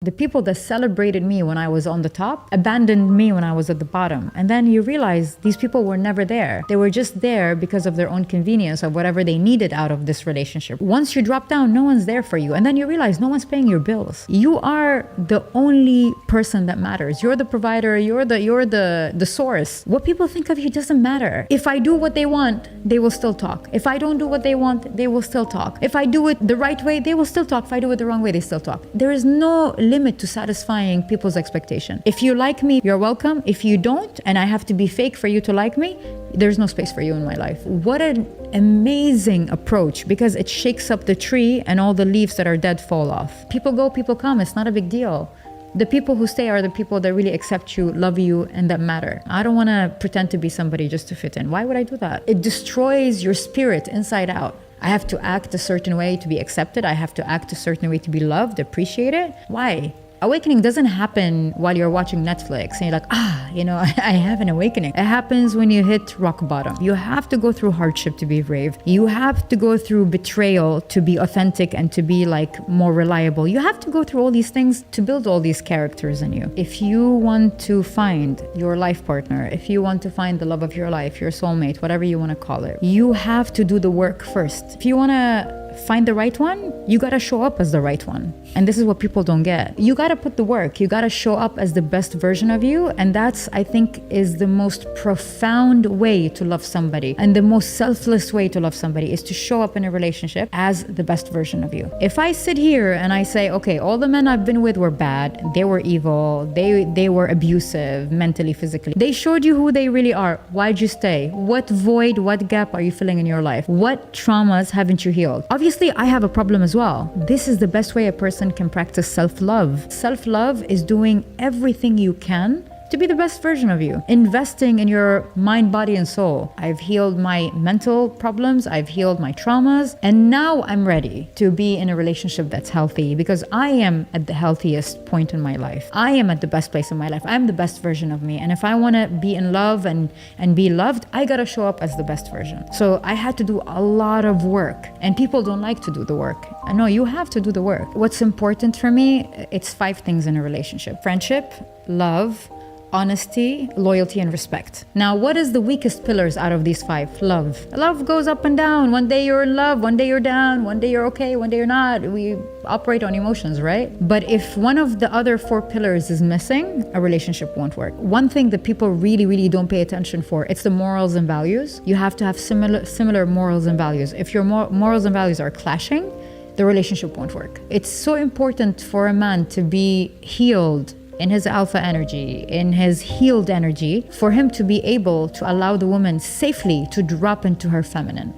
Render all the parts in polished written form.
The people that celebrated me when I was on the top abandoned me when I was at the bottom. And then you realize these people were never there. They were just there because of their own convenience of whatever they needed out of this relationship. Once you drop down, no one's there for you. And then you realize no one's paying your bills. You are the only person that matters. You're the provider, you're the source. What people think of you doesn't matter. If I do what they want, they will still talk. If I don't do what they want, they will still talk. If I do it the right way, they will still talk. If I do it the wrong way, they still talk. There is no limit to satisfying people's expectation. If you like me, you're welcome. If you don't, and I have to be fake for you to like me, there's no space for you in my life. What an amazing approach, because it shakes up the tree and all the leaves that are dead fall off. People go, people come. It's not a big deal. The people who stay are the people that really accept you, love you, and that matter. I don't want to pretend to be somebody just to fit in. Why would I do that? It destroys your spirit inside out. I have to act a certain way to be accepted. I have to act a certain way to be loved, appreciated. Why? Awakening doesn't happen while you're watching Netflix and you're like, I have an awakening. It happens when you hit rock bottom. You have to go through hardship to be brave. You have to go through betrayal to be authentic and to be more reliable. You have to go through all these things to build all these characters in you. If you want to find your life partner, if you want to find the love of your life, your soulmate, whatever you want to call it, you have to do the work first. If you want to find the right one, you gotta show up as the right one. And this is what people don't get. You gotta put the work. You gotta show up as the best version of you. And that's, I think, is the most profound way to love somebody. And the most selfless way to love somebody is to show up in a relationship as the best version of you. If I sit here and I say, okay, all the men I've been with were bad, they were evil, they were abusive, mentally, physically. They showed you who they really are. Why'd you stay? What void, what gap are you filling in your life? What traumas haven't you healed? Obviously, I have a problem as well. This is the best way a person can practice self-love. Self-love is doing everything you can to be the best version of you. Investing in your mind, body, and soul. I've healed my mental problems. I've healed my traumas. And now I'm ready to be in a relationship that's healthy because I am at the healthiest point in my life. I am at the best place in my life. I'm the best version of me. And if I want to be in love and be loved, I got to show up as the best version. So I had to do a lot of work. And people don't like to do the work. I know you have to do the work. What's important for me, it's 5 things in a relationship. Friendship, love, honesty, loyalty, and respect. Now, what is the weakest pillars out of these 5? Love. Love goes up and down. One day you're in love, one day you're down, one day you're okay, one day you're not. We operate on emotions, right? But if one of the other 4 pillars is missing, a relationship won't work. One thing that people really, really don't pay attention for, it's the morals and values. You have to have similar morals and values. If your morals and values are clashing, the relationship won't work. It's so important for a man to be healed in his alpha energy, in his healed energy, for him to be able to allow the woman safely to drop into her feminine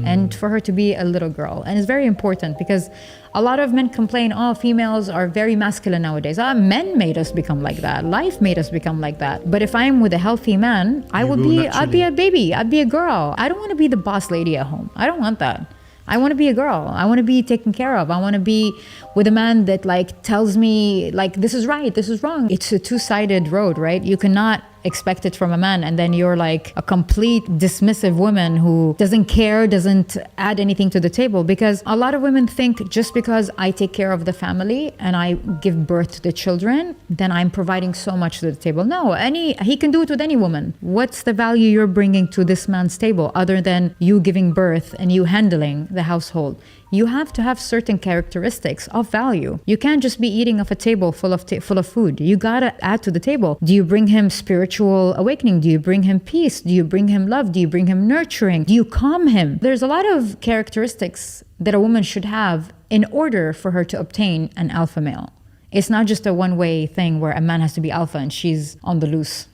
and for her to be a little girl. And it's very important because a lot of men complain, females are very masculine nowadays. Men made us become like that. Life made us become like that. But if I'm with a healthy man, I'd be a baby. I'd be a girl. I don't want to be the boss lady at home. I don't want that. I want to be a girl. I want to be taken care of. I want to be with a man that tells me this is right, this is wrong. It's a 2-sided road, right? You cannot expect it from a man and then you're a complete dismissive woman who doesn't care, doesn't add anything to the table. Because a lot of women think just because I take care of the family and I give birth to the children, then I'm providing so much to the table. No, he can do it with any woman. What's the value you're bringing to this man's table other than you giving birth and you handling the household? You have to have certain characteristics of value. You can't just be eating off a table full of food. You gotta add to the table. Do you bring him spiritual awakening? Do you bring him peace? Do you bring him love? Do you bring him nurturing? Do you calm him? There's a lot of characteristics that a woman should have in order for her to obtain an alpha male. It's not just a one-way thing where a man has to be alpha and she's on the loose.